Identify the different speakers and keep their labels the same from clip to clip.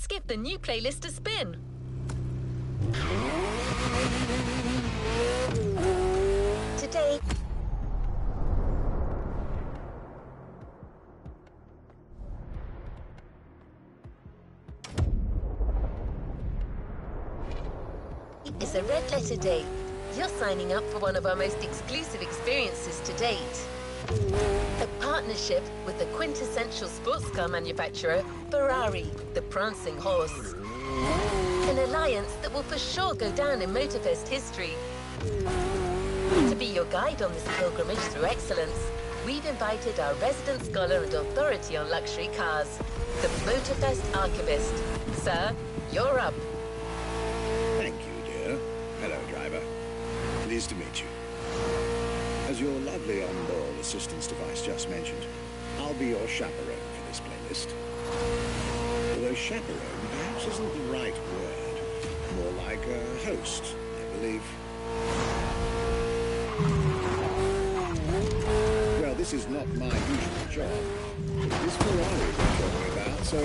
Speaker 1: give the new playlist a spin. Today... It's a red letter day. You're signing up for one of our most exclusive experiences to date. A partnership with the quintessential sports car manufacturer, Ferrari, the prancing horse. An alliance that will for sure go down in Motorfest history. To be your guide on this pilgrimage through excellence, we've invited our resident scholar and authority on luxury cars, the Motorfest archivist. Sir, you're up.
Speaker 2: Thank you, dear. Hello, driver. Pleased to meet you. As your lovely on-board assistance device just mentioned, I'll be your chaperone for this playlist. Although chaperone perhaps isn't the right word. More like a host, I believe. Well, this is not my usual job. It is Ferrari we're talking about, so...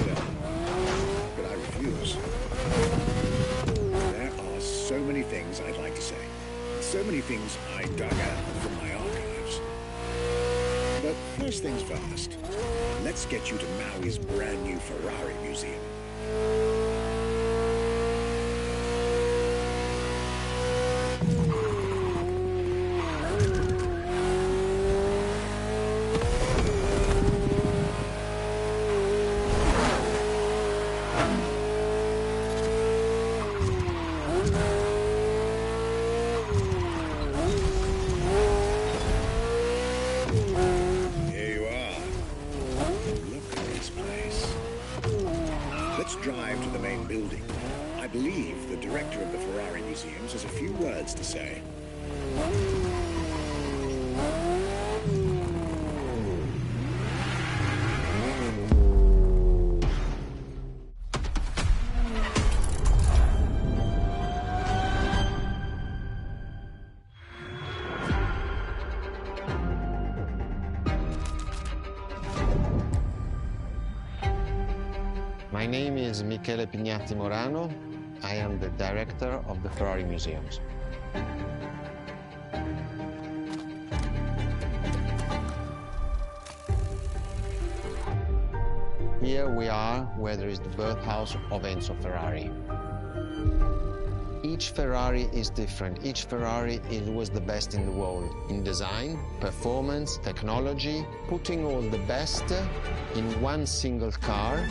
Speaker 2: well, but I refuse. There are so many things I'd like to say. So many things I dug out from my archives. But first things first, let's get you to Maui's brand new Ferrari museum. Drive to the main building. I believe the director of the Ferrari Museums has a few words to say.
Speaker 3: My name is Michele Pignatti Morano. I am the director of the Ferrari Museums. Here we are where there is the birthhouse of Enzo Ferrari. Each Ferrari is different. Each Ferrari was the best in the world in design, performance, technology, putting all the best in one single car.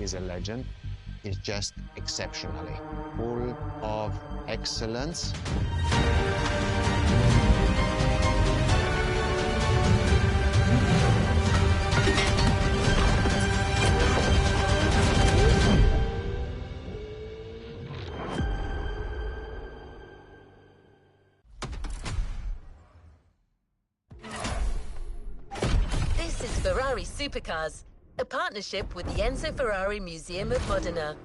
Speaker 3: Is a legend. It's just exceptionally full of excellence.
Speaker 1: This is Ferrari Supercars, a partnership with the Enzo Ferrari Museum of Modena.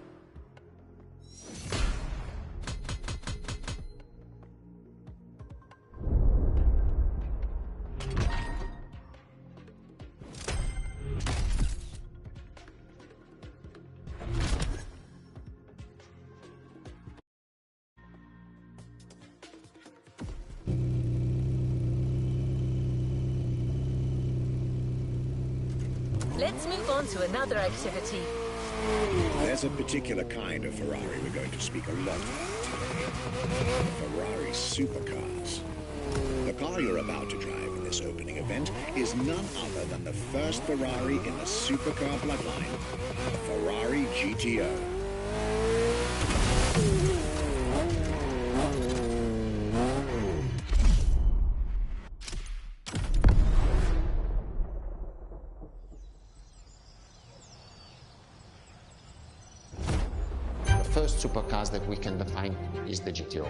Speaker 1: Let's move on to another activity.
Speaker 2: There's a particular kind of Ferrari we're going to speak a lot about today. Ferrari Supercars. The car you're about to drive in this opening event is none other than the first Ferrari in the supercar bloodline, the Ferrari GTO.
Speaker 3: first supercars that we can define is the GTO.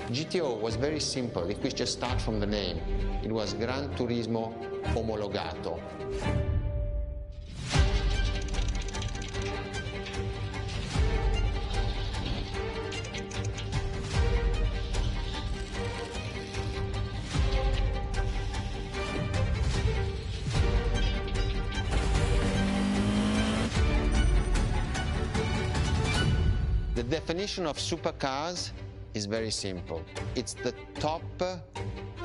Speaker 3: GTO was very simple. If we just start from the name, it was Gran Turismo Omologato. The definition of supercars is very simple. It's the top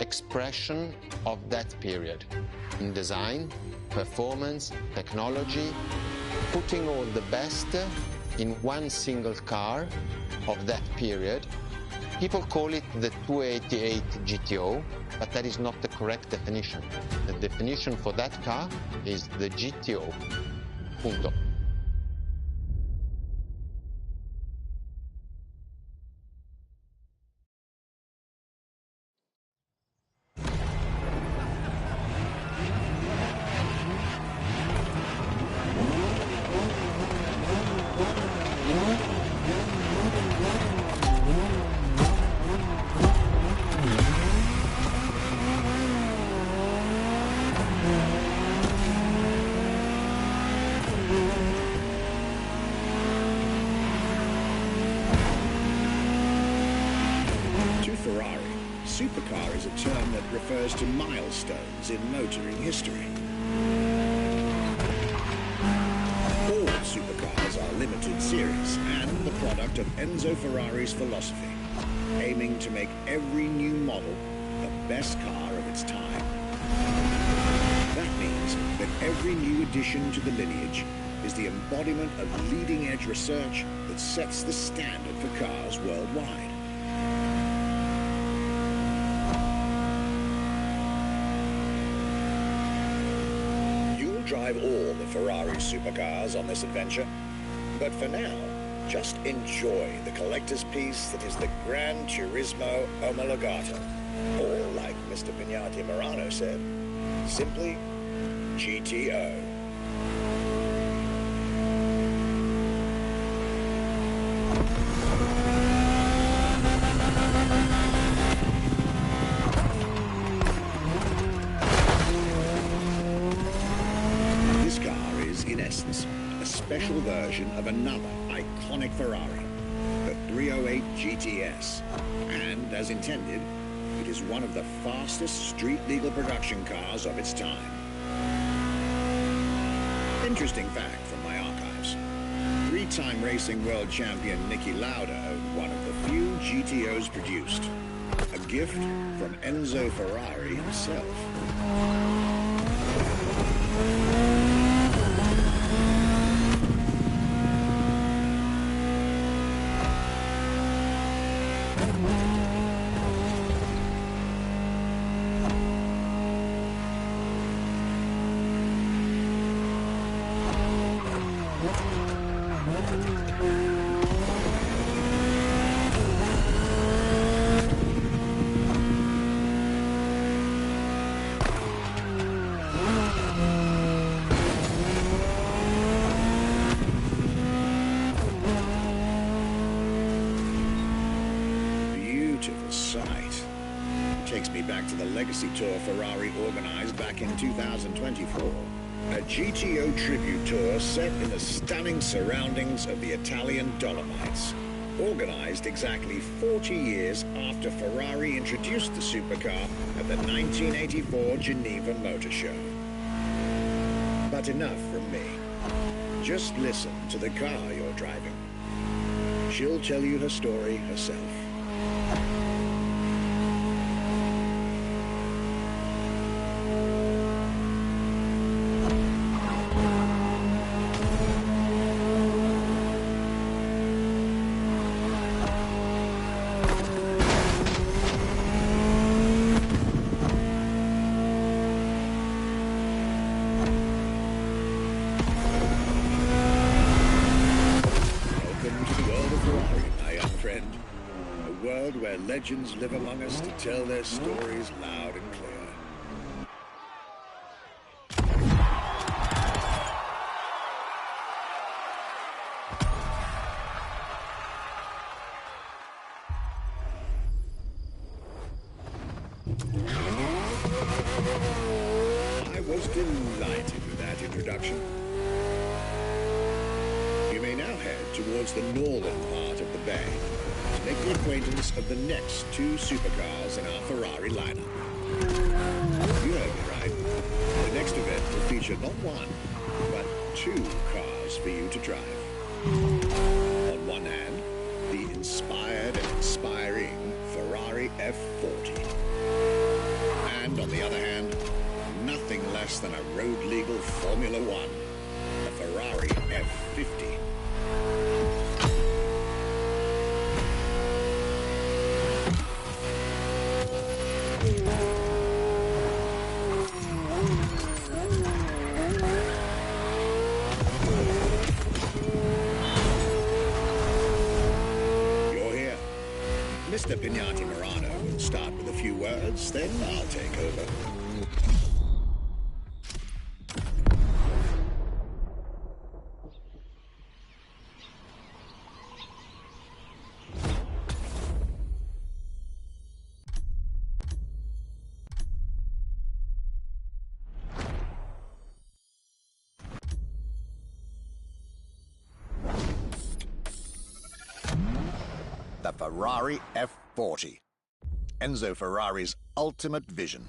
Speaker 3: expression of that period in design, performance, technology, putting all the best in one single car of that period. People call it the 288 GTO, but that is not the correct definition. The definition for that car is the GTO. Punto.
Speaker 2: Ferrari, supercar is a term that refers to milestones in motoring history. All supercars are limited series and the product of Enzo Ferrari's philosophy, aiming to make every new model the best car of its time. That means that every new addition to the lineage is the embodiment of leading-edge research that sets the standard for cars worldwide. Drive all the Ferrari supercars on this adventure, but for now, just enjoy the collector's piece that is the Gran Turismo Omologato, or like Mr. Pignati Morano said, simply GTO. A special version of another iconic Ferrari, the 308 GTS, and as intended, it is one of the fastest street-legal production cars of its time. Interesting fact from my archives. Three-time racing world champion Niki Lauda owned one of the few GTOs produced. A gift from Enzo Ferrari himself. Takes me back to the Legacy Tour Ferrari organized back in 2024. A GTO tribute tour set in the stunning surroundings of the Italian Dolomites. Organized exactly 40 years after Ferrari introduced the supercar at the 1984 Geneva Motor Show. But enough from me. Just listen to the car you're driving. She'll tell you her story herself. Where legends live among us to tell their stories loud and clear. Delighted with that introduction. You may now head towards the northern part of the bay to make the acquaintance of the next two supercars in our Ferrari lineup. You heard me right. The next event will feature not one, but two cars for you to drive. On one hand, the inspired and inspiring Ferrari F40. And on the other hand, nothing less than a road-legal Formula One, the Ferrari F50. Mr. Pignati Morano will start with a few words, then I'll take over. The Ferrari F40. Enzo Ferrari's ultimate vision.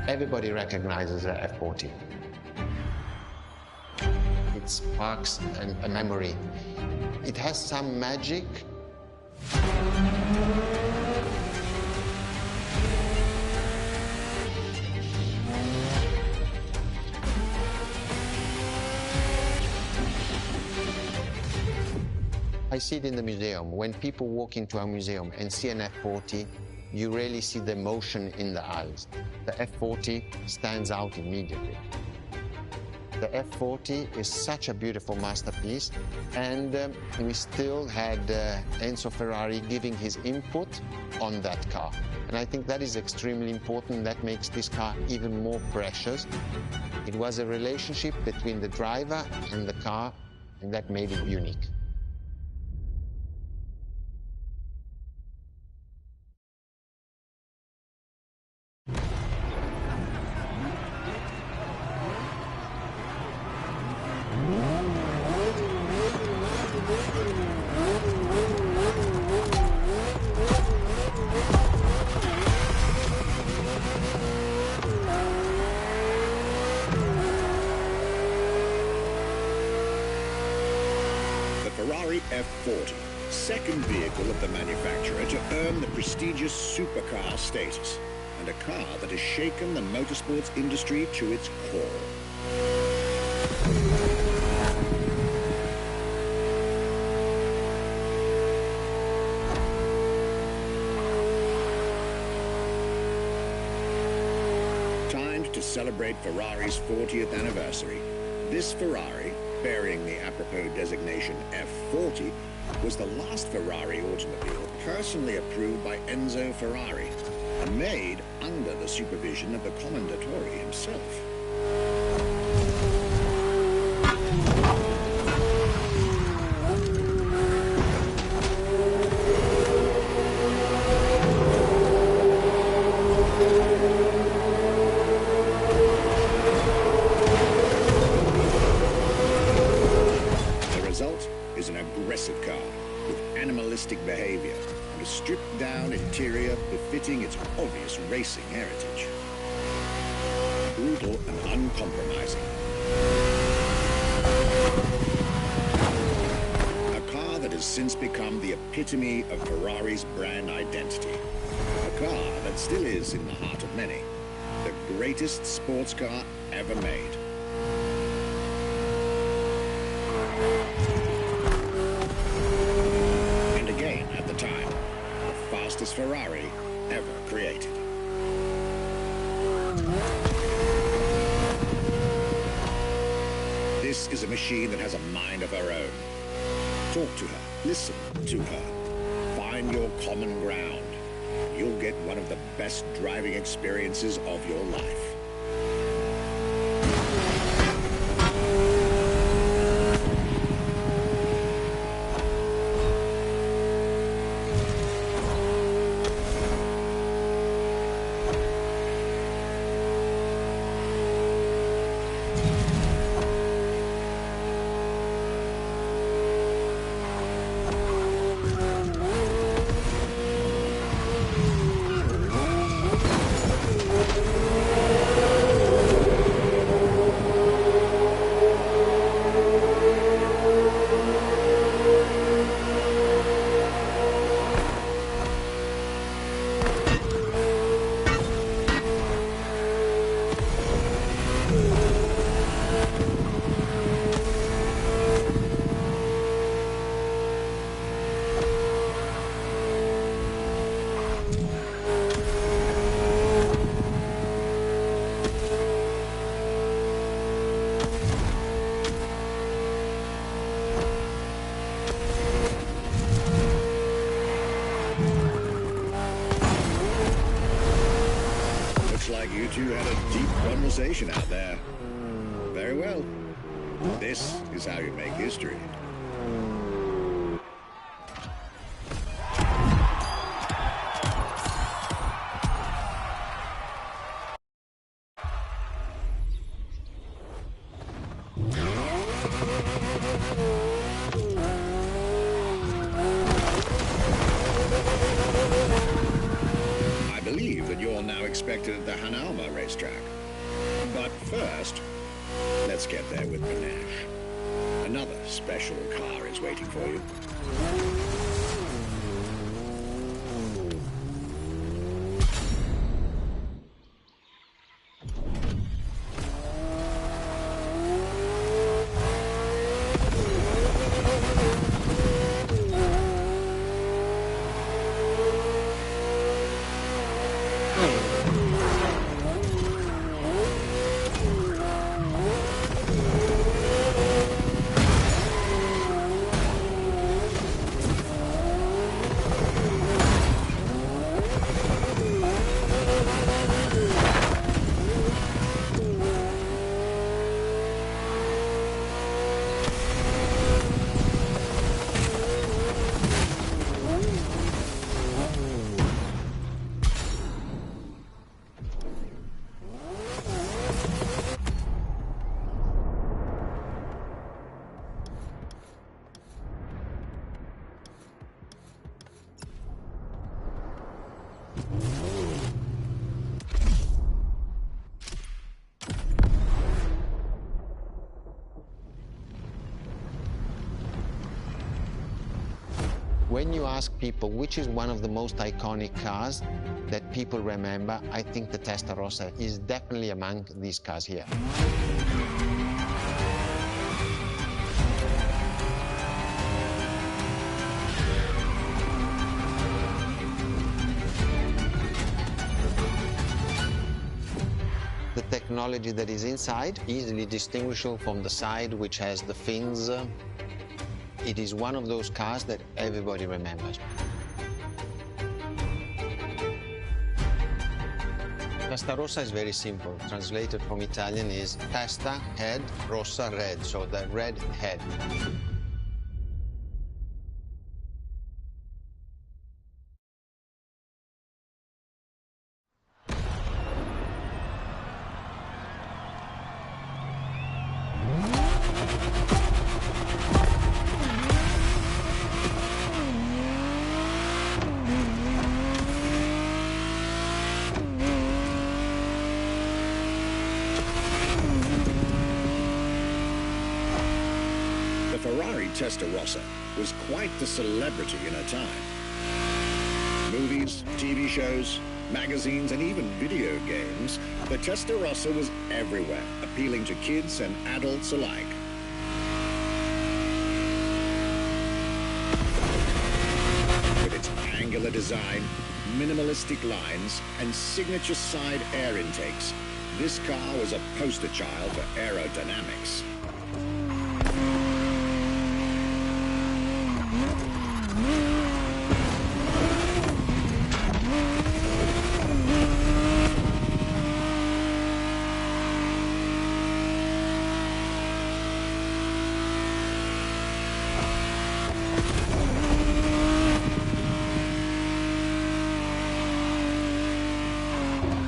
Speaker 3: Everybody recognizes the F40. It sparks a memory. It has some magic. I see it in the museum. When people walk into a museum and see an F40, you really see the emotion in the eyes. The F40 stands out immediately. The F40 is such a beautiful masterpiece, and we still had Enzo Ferrari giving his input on that car. And I think that is extremely important. That makes this car even more precious. It was a relationship between the driver and the car, and that made it unique.
Speaker 2: Ferrari F40, second vehicle of the manufacturer to earn the prestigious supercar status, and a car that has shaken the motorsports industry to its core. Timed to celebrate Ferrari's 40th anniversary, this Ferrari, bearing the apropos designation F40, was the last Ferrari automobile personally approved by Enzo Ferrari and made under the supervision of the Commendatore himself. Is an aggressive car with animalistic behavior and a stripped-down interior befitting its obvious racing heritage. Brutal and uncompromising. A car that has since become the epitome of Ferrari's brand identity. A car that still is in the heart of many. The greatest sports car ever made. Fastest Ferrari ever created. This is a machine that has a mind of her own. Talk to her, listen to her, find your common ground. You'll get one of the best driving experiences of your life. two had a deep conversation out there. Very well. This is how you make history. I believe that you're now expected at the Hanalma racetrack. But first, let's get there with panache. Another special car is waiting for you.
Speaker 3: When you ask people which is one of the most iconic cars that people remember, I think the Testarossa is definitely among these cars here. The technology that is inside, easily distinguishable from the side which has the fins. It is one of those cars that everybody remembers. Testarossa is very simple. Translated from Italian is testa, head, rossa, red, so the red head.
Speaker 2: The Ferrari Testarossa was quite the celebrity in her time. Movies, TV shows, magazines, and even video games, the Testarossa was everywhere, appealing to kids and adults alike. With its angular design, minimalistic lines, and signature side air intakes, this car was a poster child for aerodynamics.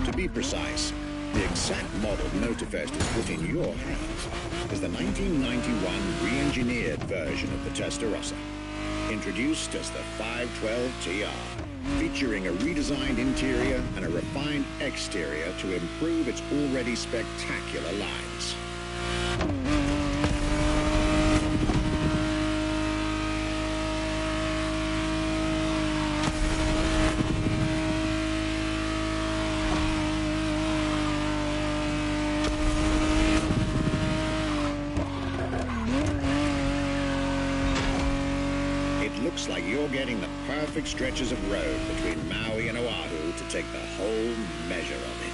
Speaker 2: To be precise, the exact model Motorfest has put in your hands is the 1991 re-engineered version of the Testarossa, introduced as the 512 TR, featuring a redesigned interior and a refined exterior to improve its already spectacular lines. Looks like you're getting the perfect stretches of road between Maui and Oahu to take the whole measure of it.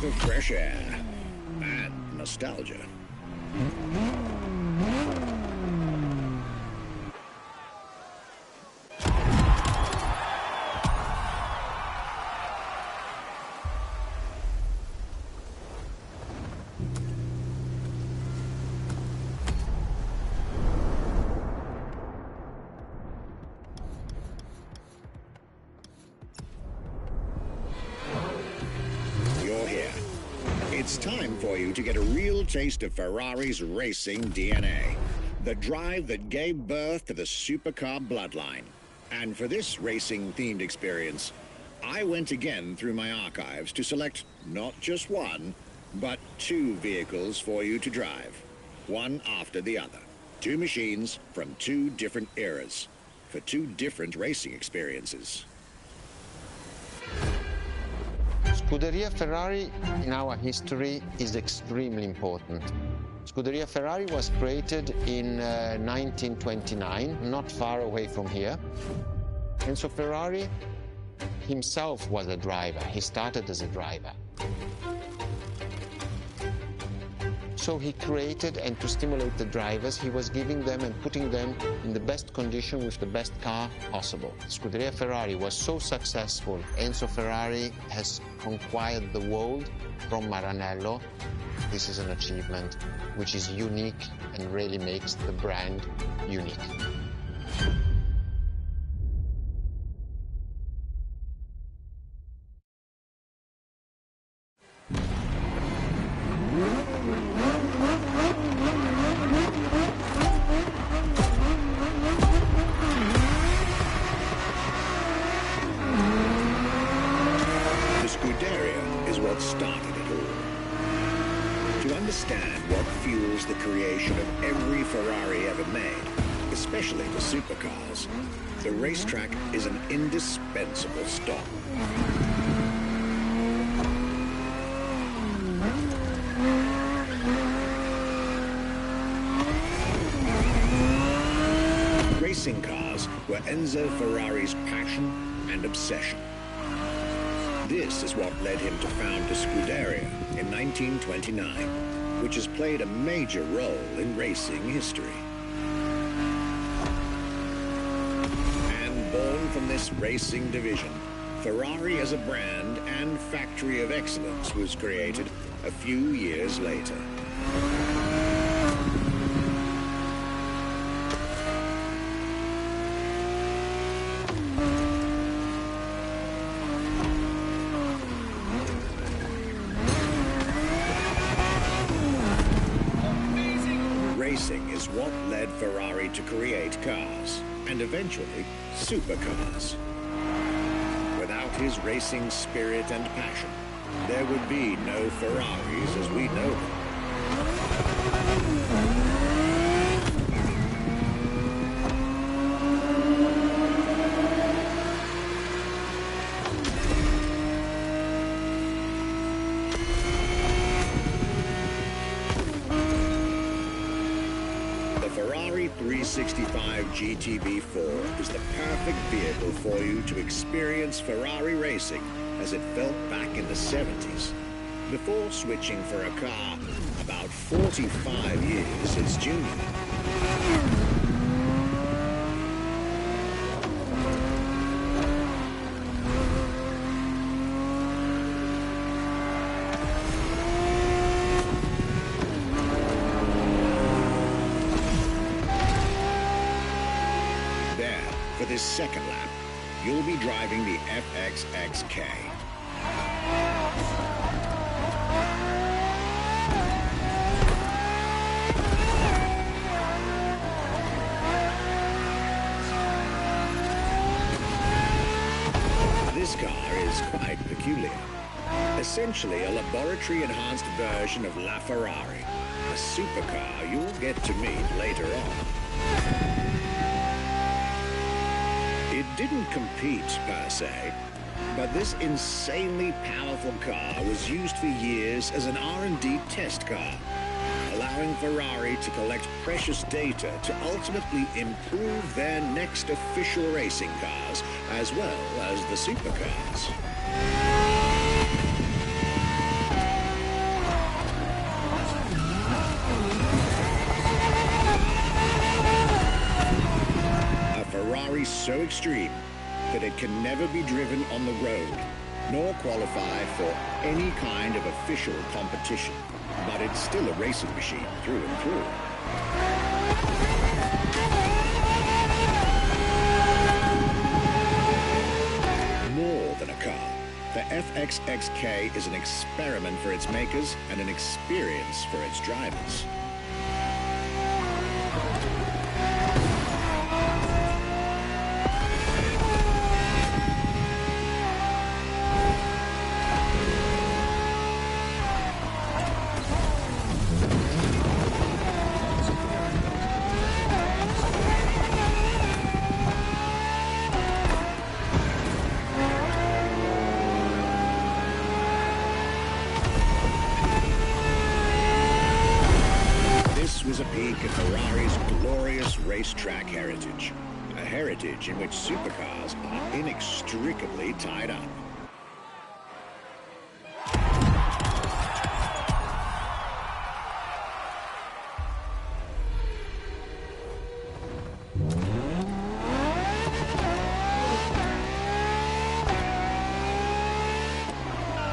Speaker 2: breath of fresh air and nostalgia. It's time for you to get a real taste of Ferrari's racing DNA, the drive that gave birth to the supercar bloodline. And for this racing-themed experience, I went again through my archives to select not just one, but two vehicles for you to drive, one after the other. Two machines from two different eras, for two different racing experiences.
Speaker 3: Scuderia Ferrari in our history is extremely important. Scuderia Ferrari was created in 1929, not far away from here. Enzo Ferrari himself was a driver. He started as a driver. So he created, and to stimulate the drivers, he was giving them and putting them in the best condition with the best car possible. Scuderia Ferrari was so successful. Enzo Ferrari has conquered the world from Maranello. This is an achievement which is unique and really makes the brand unique.
Speaker 2: Started it all. To understand what fuels the creation of every Ferrari ever made, especially the supercars, the racetrack is an indispensable stop. Racing cars were Enzo Ferrari's passion and obsession. This is what led him to found the Scuderia in 1929, which has played a major role in racing history. And born from this racing division, Ferrari as a brand and factory of excellence was created a few years later. Racing is what led Ferrari to create cars, and eventually, supercars. Without his racing spirit and passion, there would be no Ferraris as we know them. Ferrari 365 GTB4 is the perfect vehicle for you to experience Ferrari racing as it felt back in the 70s, before switching for a car about 45 years its junior. For this second lap, you'll be driving the FXXK. This car is quite peculiar. Essentially a laboratory-enhanced version of La Ferrari, a supercar you'll get to meet later on. It didn't compete, per se, but this insanely powerful car was used for years as an R&D test car, allowing Ferrari to collect precious data to ultimately improve their next official racing cars, as well as the supercars. so extreme that it can never be driven on the road, nor qualify for any kind of official competition. But it's still a racing machine through and through. More than a car, the FXXK is an experiment for its makers and an experience for its drivers. Was a peek at Ferrari's glorious racetrack heritage, a heritage in which supercars are inextricably tied up.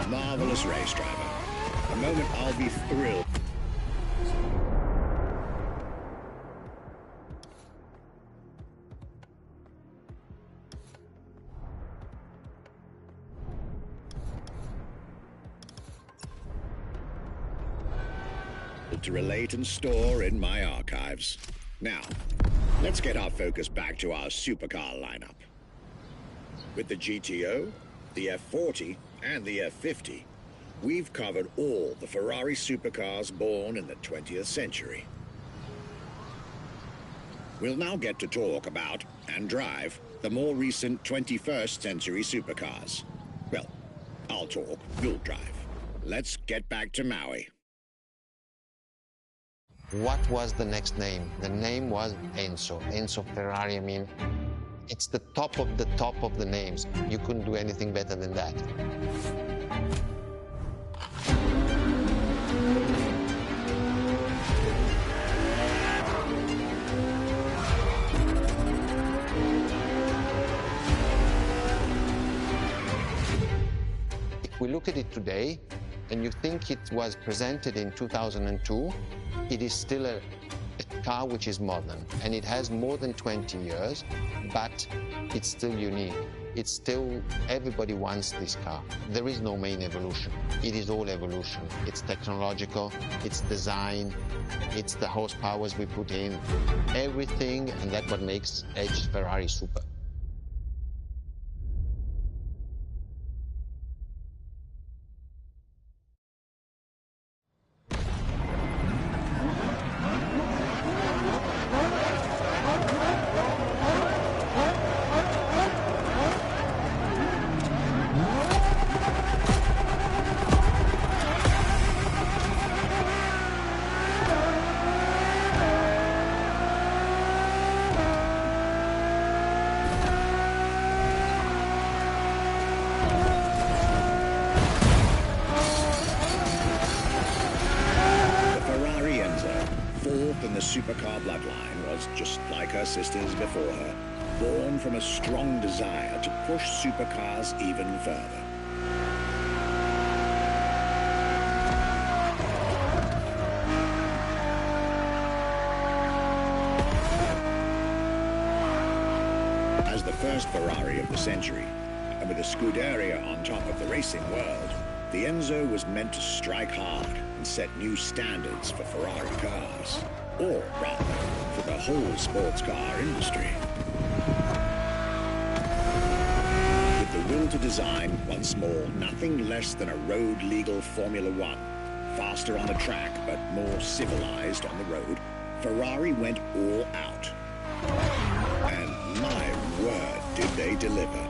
Speaker 2: Marvelous race driver, a moment I'll be thrilled. To relate and store in my archives. Now, let's get our focus back to our supercar lineup. With the GTO, the F40, and the F50, we've covered all the Ferrari supercars born in the 20th century. We'll now get to talk about, and drive, the more recent 21st century supercars. Well, I'll talk, you'll drive. Let's get back to Maui.
Speaker 3: What was the next name? The name was Enzo. Enzo Ferrari, I mean, it's the top of the names. You couldn't do anything better than that. If we look at it today, and you think it was presented in 2002, it is still a car which is modern, and it has more than 20 years, but it's still unique. It's still, everybody wants this car. There is no main evolution. It is all evolution. It's technological, it's design, it's the horsepowers we put in, everything, and that's what makes Edge Ferrari super.
Speaker 2: The supercar bloodline was just like her sisters before her, born from a strong desire to push supercars even further. As the first Ferrari of the century, and with a Scuderia on top of the racing world, the Enzo was meant to strike hard and set new standards for Ferrari cars. Or, rather, for the whole sports car industry. With the will to design, once more, nothing less than a road-legal Formula One, faster on the track but more civilized on the road, Ferrari went all out. And my word, did they deliver.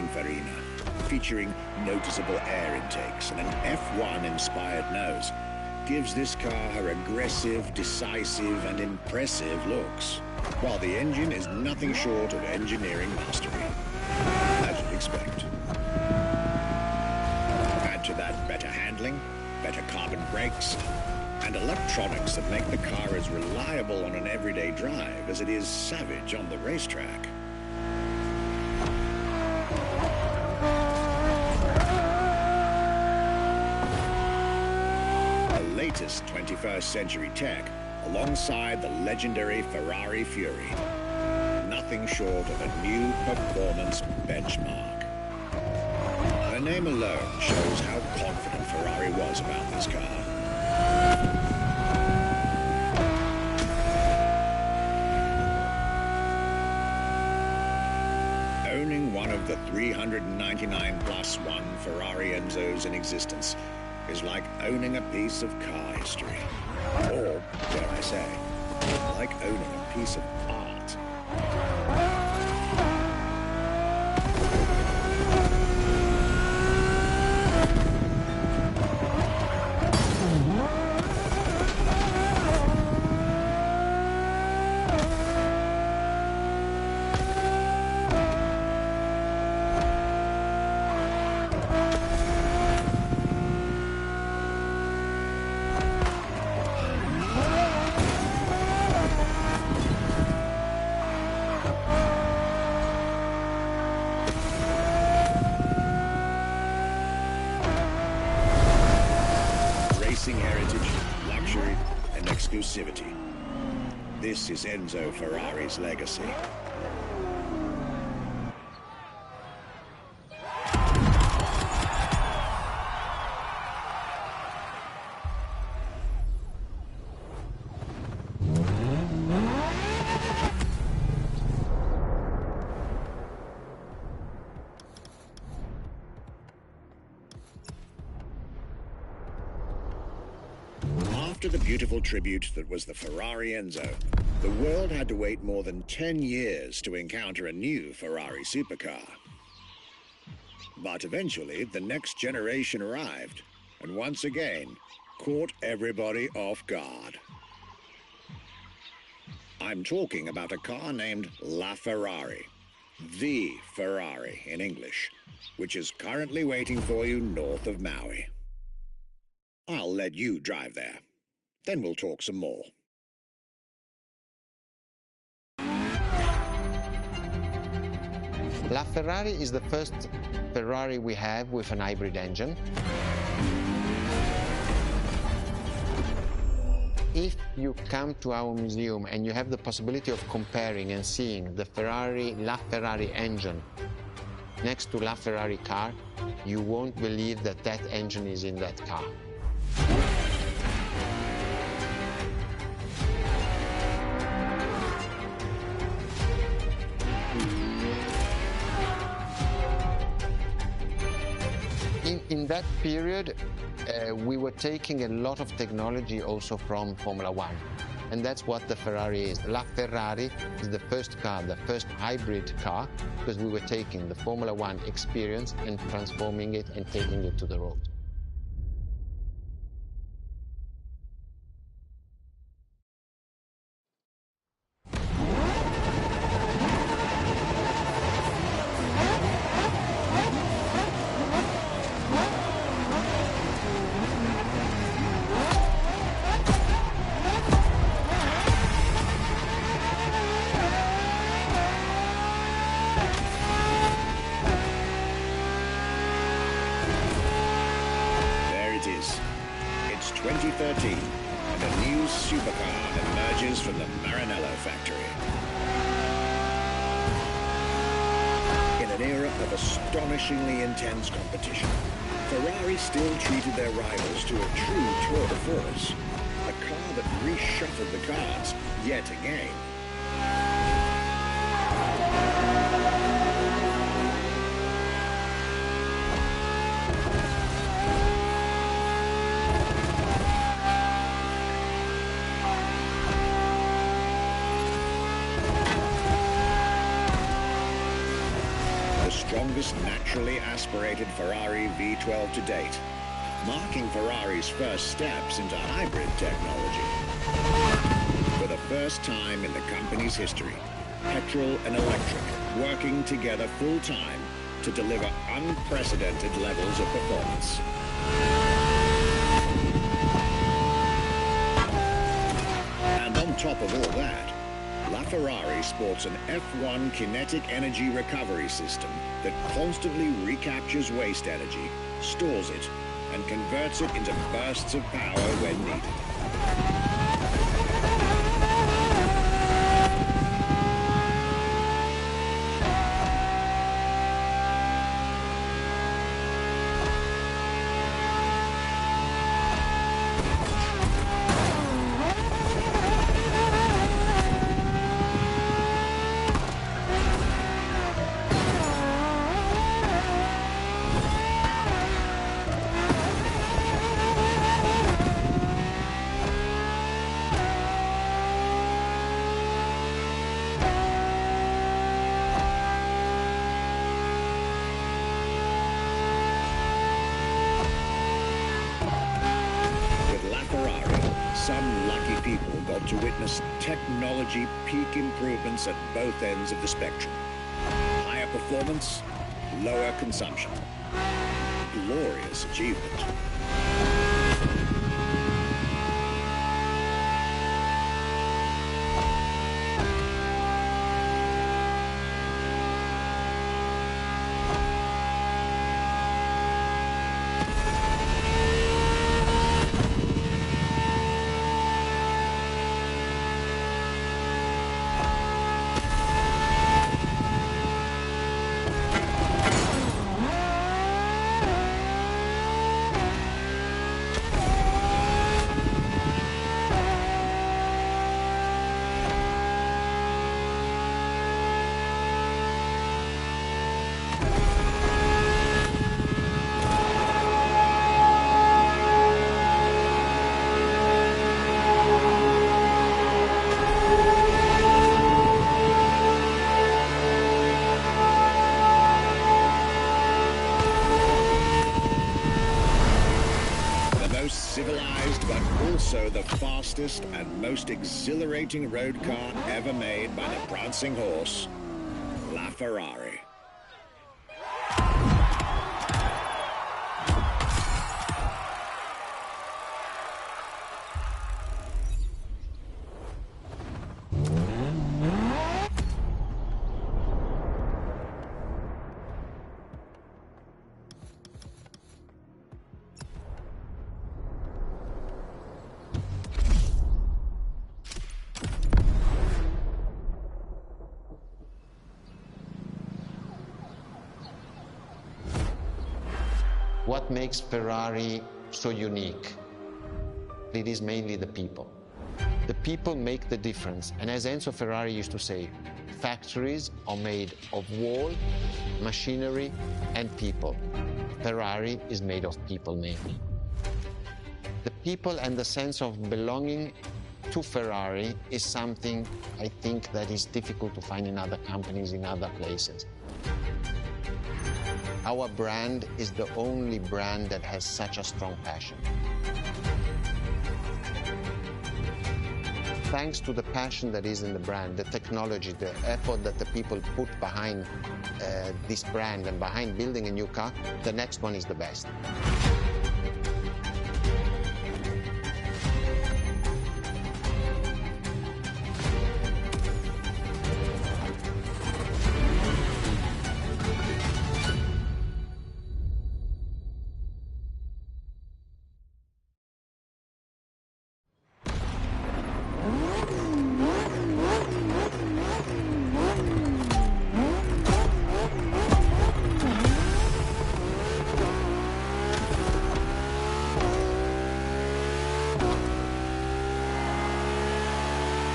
Speaker 2: Pininfarina, featuring noticeable air intakes and an F1-inspired nose, gives this car her aggressive, decisive, and impressive looks, while the engine is nothing short of engineering mastery, as you'd expect. Add to that better handling, better carbon brakes, and electronics that make the car as reliable on an everyday drive as it is savage on the racetrack. The latest 21st century tech alongside the legendary Ferrari Fury. Nothing short of a new performance benchmark. Her name alone shows how confident Ferrari was about this car. Owning one of the 399 plus one Ferrari Enzos in existence is like owning a piece of car history. Or, dare I say, like owning a piece of art. Heritage, luxury, and exclusivity. This is Enzo Ferrari's legacy. After the beautiful tribute that was the Ferrari Enzo, the world had to wait more than 10 years to encounter a new Ferrari supercar. But eventually, the next generation arrived, and once again, caught everybody off guard. I'm talking about a car named La Ferrari, the Ferrari in English, which is currently waiting for you north of Maui. I'll let you drive there. Then we'll talk some more.
Speaker 3: La Ferrari is the first Ferrari we have with an hybrid engine. If you come to our museum and you have the possibility of comparing and seeing the La Ferrari engine next to La Ferrari car, you won't believe that that engine is in that car. In that period, we were taking a lot of technology also from Formula One. And that's what the Ferrari is. La Ferrari is the first car, the first hybrid car, because we were taking the Formula One experience and transforming it and taking it to the road.
Speaker 2: It's 2013, and a new supercar emerges from the Maranello factory. In an era of astonishingly intense competition, Ferrari still treated their rivals to a true tour de force, a car that reshuffled the cards yet again. smoothest naturally aspirated Ferrari V12 to date, marking Ferrari's first steps into hybrid technology. For the first time in the company's history, petrol and electric working together full-time to deliver unprecedented levels of performance. And on top of all that, LaFerrari sports an F1 kinetic energy recovery system that constantly recaptures waste energy, stores it, and converts it into bursts of power when needed. Some lucky people got to witness technology peak improvements at both ends of the spectrum. Higher performance, lower consumption. Glorious achievement. Civilized, but also the fastest and most exhilarating road car ever made by the prancing horse, LaFerrari.
Speaker 3: What makes Ferrari so unique? It is mainly the people. The people make the difference. And as Enzo Ferrari used to say, factories are made of wall, machinery, and people. Ferrari is made of people mainly. The people and the sense of belonging to Ferrari is something I think that is difficult to find in other companies, in other places. Our brand is the only brand that has such a strong passion. Thanks to the passion that is in the brand, the technology, the effort that the people put behind this brand and behind building a new car, the next one is the best.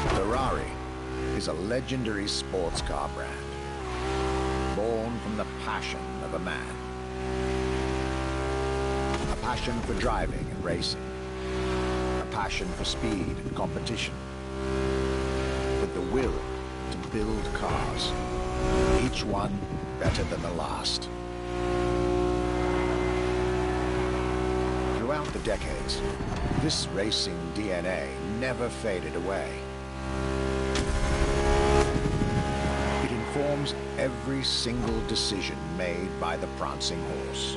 Speaker 2: Ferrari is a legendary sports car brand, born from the passion of a man. A passion for driving and racing. A passion for speed and competition. With the will to build cars, each one better than the last. Throughout the decades, this racing DNA never faded away. It informs every single decision made by the prancing horse.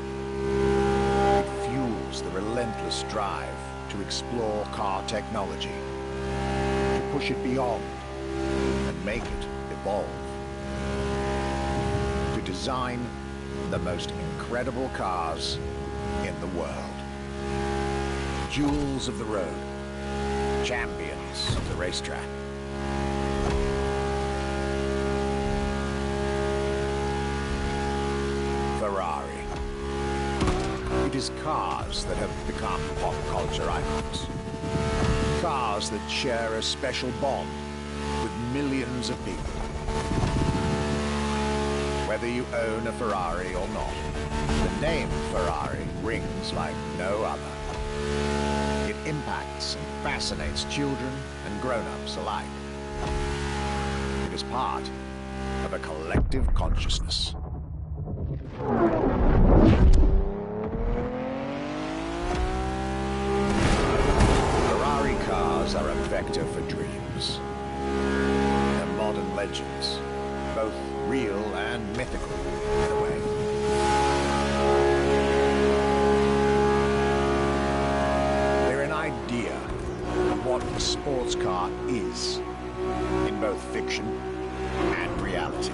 Speaker 2: It fuels the relentless drive to explore car technology, to push it beyond and make it evolve, to design the most incredible cars in the world. Jewels of the road, champions of the racetrack. Ferrari. It is cars that have become pop culture icons. Cars that share a special bond with millions of people. Whether you own a Ferrari or not, the name Ferrari rings like no other. It impacts and fascinates children and grown-ups alike. It is part of a collective consciousness. Ferrari cars are a vector for dreams. They're modern legends, both real and mythical in a way. They're an idea of what a sports car is, in both fiction and reality.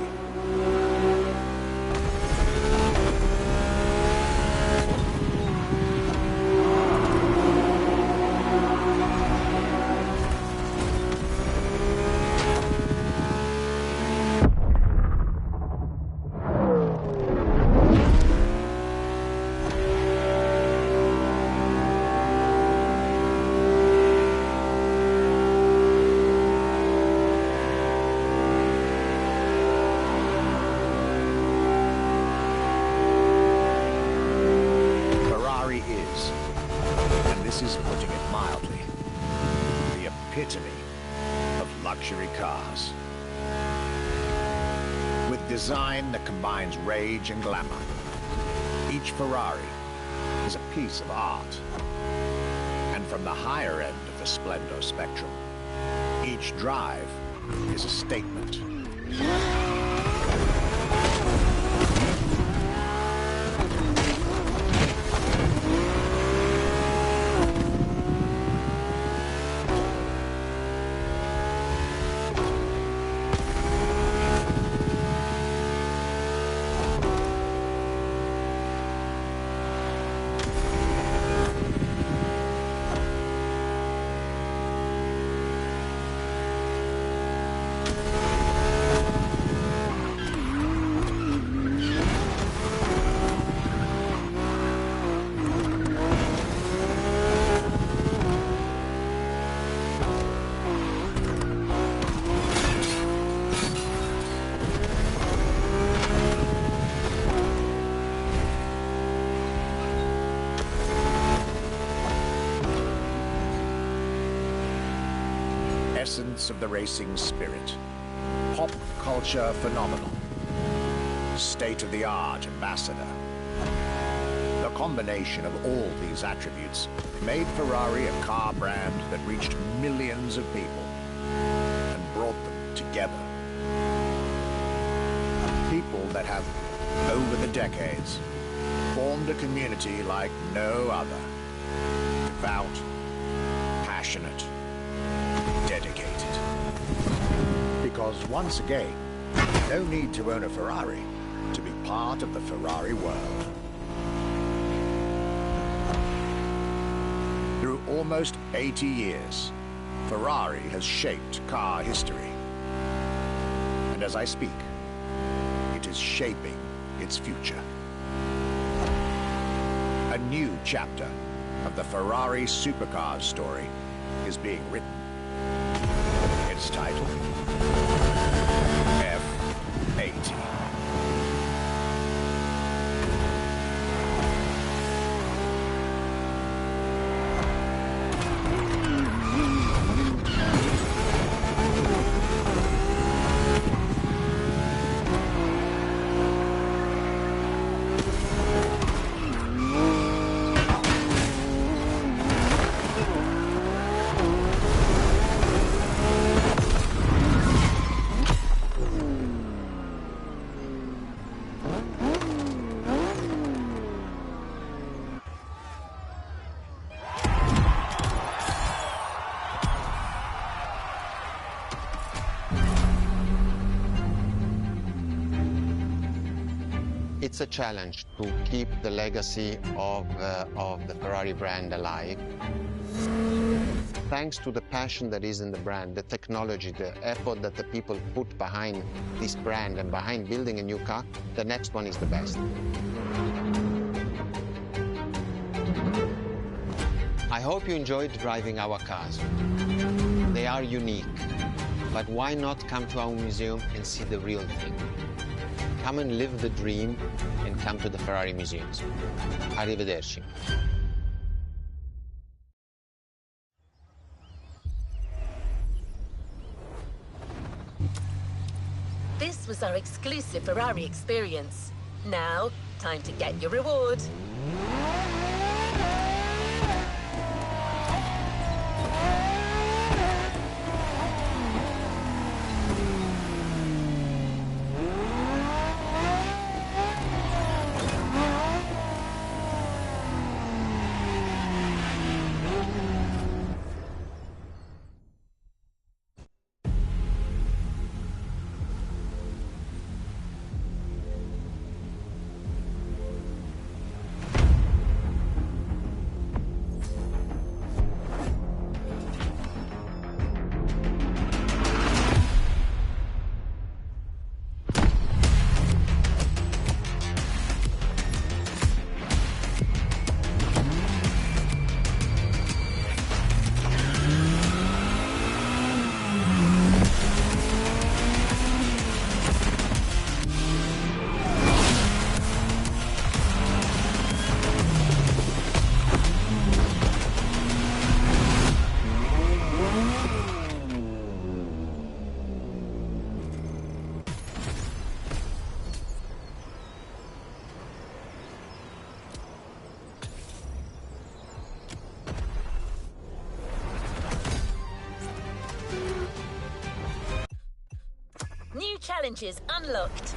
Speaker 2: Luxury cars. With design that combines rage and glamour, each Ferrari is a piece of art. And from the higher end of the splendor spectrum, each drive is a statement. Essence of the racing spirit, pop culture phenomenal, state-of-the-art ambassador. The combination of all these attributes made Ferrari a car brand that reached millions of people and brought them together. People that have, over the decades, formed a community like no other. Devout, passionate, dedicated. Because once again, no need to own a Ferrari to be part of the Ferrari world. Through almost 80 years, Ferrari has shaped car history. And as I speak, it is shaping its future. A new chapter of the Ferrari Supercars story is being written. It's titled F80.
Speaker 3: it's a challenge to keep the legacy of the Ferrari brand alive. Thanks to the passion that is in the brand, the technology, the effort that the people put behind this brand and behind building a new car, the next one is the best. I hope you enjoyed driving our cars. They are unique, but why not come to our museum and see the real thing? Come and live the dream and come to the Ferrari museums. Arrivederci.
Speaker 1: This was our exclusive Ferrari experience. Now, time to get your reward. New challenges unlocked.